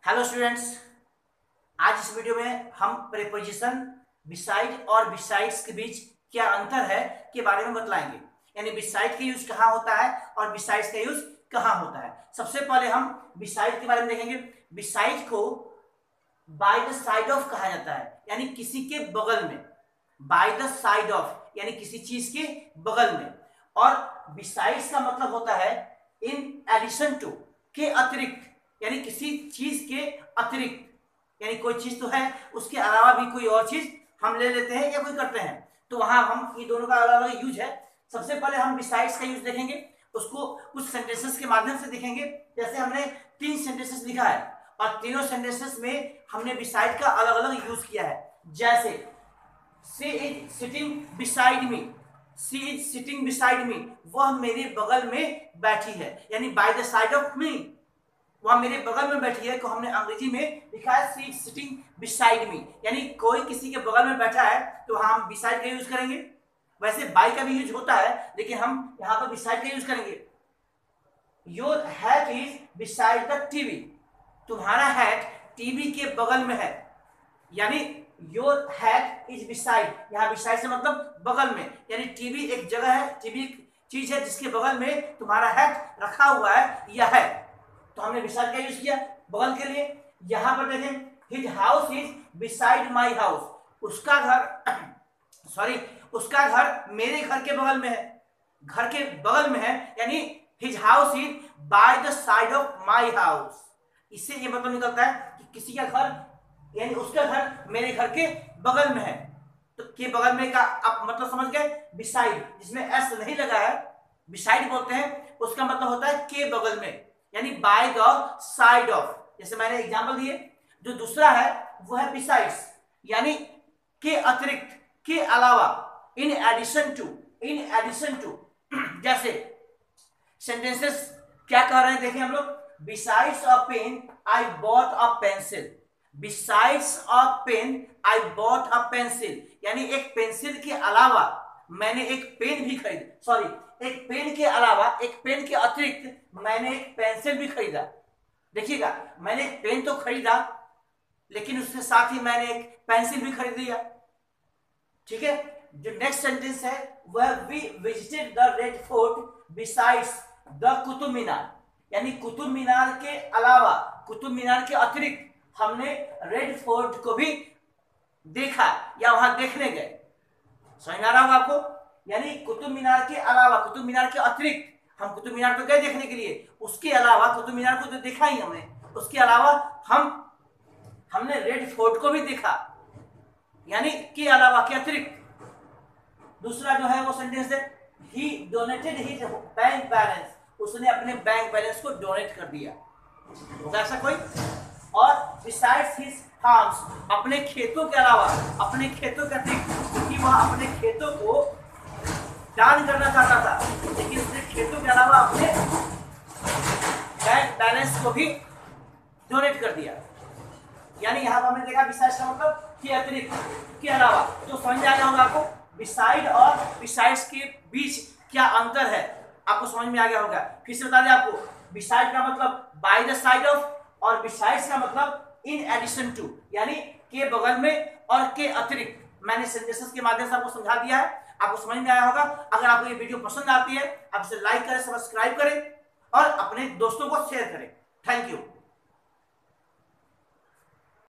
Hello students, आज इस video में हम प्रीपोजिशन बिसाइड और बिसाइड्स के बीच क्या अंतर है के बारे में बतलाएंगे। यानी बिसाइड का यूज कहाँ होता है और बिसाइड्स का यूज कहाँ होता है। सबसे पहले हम बिसाइड के बारे में देखेंगे। बिसाइड को बाय द साइड ऑफ कहा जाता है, यानी किसी के बगल में। बाय द साइड ऑफ यानी किसी चीज के बगल में। और बिसाइड्स का मतलब होता है इन एडिशन टू, के अतिरिक्त, यानी किसी चीज के अतिरिक्त। यानी कोई चीज तो है, उसके अलावा भी कोई और चीज हम ले लेते हैं या कोई करते हैं, तो वहां हम ये दोनों का अलग अलग यूज है। सबसे पहले हम बिसाइड्स का यूज देखेंगे, उसको कुछ सेंटेंसेस के माध्यम से देखेंगे। जैसे हमने 3 सेंटेंसेस लिखा है और तीनों सेंटेंसेस में हमने बिसाइड का अलग अलग यूज किया है। जैसे she is sitting beside me, she is sitting beside me, वह मेरे बगल में बैठी है, यानी by the side of me, वह मेरे बगल में बैठी है। तो हमने अंग्रेजी में लिखा है she is sitting beside me, यानी कोई किसी के बगल में बैठा है तो वहां हम बिसाइड का यूज करेंगे। वैसे बाय का भी यूज होता है, लेकिन हम यहां पर बिसाइड का यूज करेंगे। Your hat is beside the TV, तुम्हारा हैट टीवी के बगल में है, यानी योर हैट इज बिसाइड, यहाँ बिसाइड से मतलब बगल में, यानी टीवी एक जगह है, टीवी चीज है जिसके बगल में तुम्हारा हैट रखा हुआ है या है, तो हमने बिसाइड का यूज किया बगल के लिए। यहां पर देखें, his house is beside my house, उसका घर सॉरी उसका घर मेरे घर के बगल में है, घर के बगल में है, यानी his house is by the side of my house. इससे ये मतलब निकलता है कि किसी का घर, यानी उसका घर मेरे घर के बगल में है। तो के बगल में का आप मतलब समझ गए, बिसाइड जिसमें एस नहीं लगा है, बिसाइड बोलते हैं, उसका मतलब होता है के बगल में, यानी बाय द साइड ऑफ। जैसे मैंने एग्जांपल दिए। जो दूसरा है वो है बिसाइड्स, यानी के अतिरिक्त, के अलावा, in addition to, in addition to. जैसे सेंटेंसेस क्या कह रहे हैं देखें हम लोग। Besides a pen I bought a pencil, besides a pen I bought a pencil, यानी एक पेंसिल के अलावा मैंने एक पेन भी खरीद, सॉरी एक पेन के अलावा, एक पेन के अतिरिक्त मैंने एक पेंसिल भी खरीदा। देखिएगा, मैंने एक पेन तो खरीदा, लेकिन उसके साथ ही मैंने एक पेंसिल भी खरीद लिया। ठीक है। जो नेक्स्ट सेंटेंस है वह we visited the Red Fort besides the Qutub Minar, यानी कुतुब मीनार के अलावा, कुतुब मीनार के अतिरिक्त हमने रेड फोर्ट को भी देखा या वहां देखने गए। समझ में आ रहा होगा आपको। यानी कुतुब मीनार के अलावा, कुतुब मीनार के अतिरिक्त, हम कुतुब मीनार तो गए देखने के लिए, उसके अलावा कुतुब मीनार को तो देखा ही हमने, उसके अलावा हमने रेड फोर्ट को भी देखा, यानी के अलावा, के अतिरिक्त। दूसरा जो है वो सेंटेंस है ही डोनेटेड हिज बैंक बैलेंस, उसने अपने बैंक बैलेंस को डोनेट कर दिया। होगा ऐसा कोई। और बिसाइड्स हिज फार्म्स, अपने खेतों के अलावा, अपने खेतों के अतिरिक्त, क्योंकि वह अपने खेतों को दान करना चाहता था, लेकिन उसने खेतों के अलावा अपने बैंक बैलेंस को भी डोनेट कर दिया। यानी यहां पर हमने देखा बिसाइड्स का मतलब के अतिरिक्त, के अलावा। तो समझ में आ गया होगा आपको बिसाइड और बिसाइड्स के बीच क्या अंतर है, आपको समझ में आ गया होगा। फिर से बता दें आपको, बिसाइड का मतलब बाय द साइड ऑफ, और बिसाइड्स का मतलब इन एडिशन टू, यानी के बगल में और के अतिरिक्त। मैंने सेंटेंसेस के माध्यम से आपको समझा दिया है, आपको समझ में आया होगा। अगर आपको ये वीडियो पसंद आती है, आप इसे लाइक करें, सब्सक्राइब करें और अपने दोस्तों को शेयर करें। Thank you.